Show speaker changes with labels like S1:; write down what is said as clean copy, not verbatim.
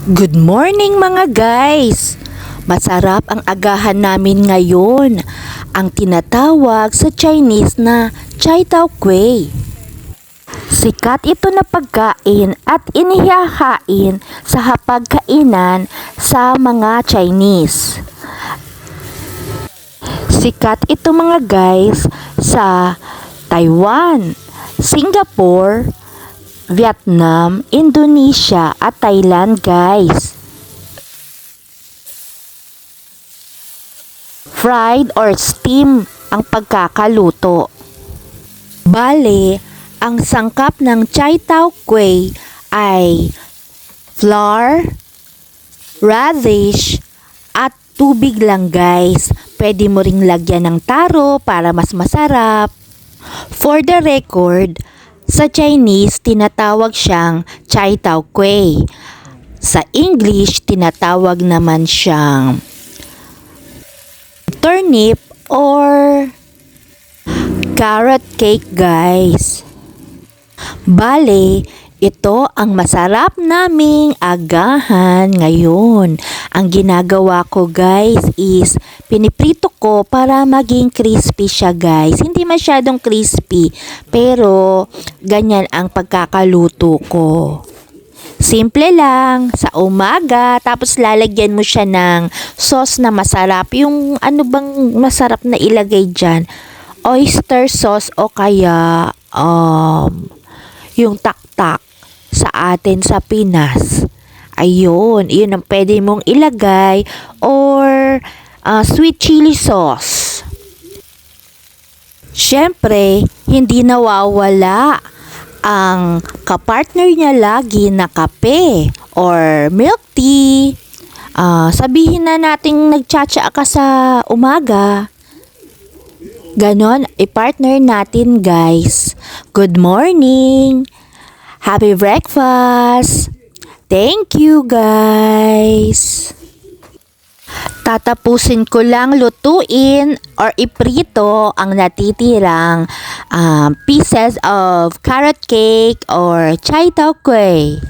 S1: Good morning mga guys! Masarap ang agahan namin ngayon, ang tinatawag sa Chinese na Chai Tow Kuey. Sikat ito na pagkain at inihahain sa hapagkainan sa mga Chinese. Sikat ito mga guys sa Taiwan, Singapore, Vietnam, Indonesia at Thailand guys. Fried or steam ang pagkakaluto. Bale, ang sangkap ng Chai Tow Kuey ay flour, radish, at tubig lang guys. Pwede mo ring lagyan ng taro para mas masarap. For the record, sa Chinese, tinatawag siyang Chai Tow Kuey. Sa English, tinatawag naman siyang turnip or carrot cake guys. Bale, ito ang masarap naming agahan ngayon. Ang ginagawa ko guys is piniprito ko para maging crispy siya guys. Hindi masyadong crispy pero ganyan ang pagkakaluto ko. Simple lang, sa umaga, tapos lalagyan mo siya ng sauce na masarap. Yung ano bang masarap na ilagay dyan? Oyster sauce o kaya yung taktak sa atin sa Pinas. Ayun, yun ang pwede mong ilagay or sweet chili sauce. Siyempre, hindi nawawala ang kapartner niya lagi na kape or milk tea. Sabihin na nating nagtsatsa ka sa umaga. Ganon, i-partner natin guys. Good morning! Happy breakfast! Thank you guys! Tatapusin ko lang lutuin or iprito ang natitirang pieces of carrot cake or Chai Tow Kuey.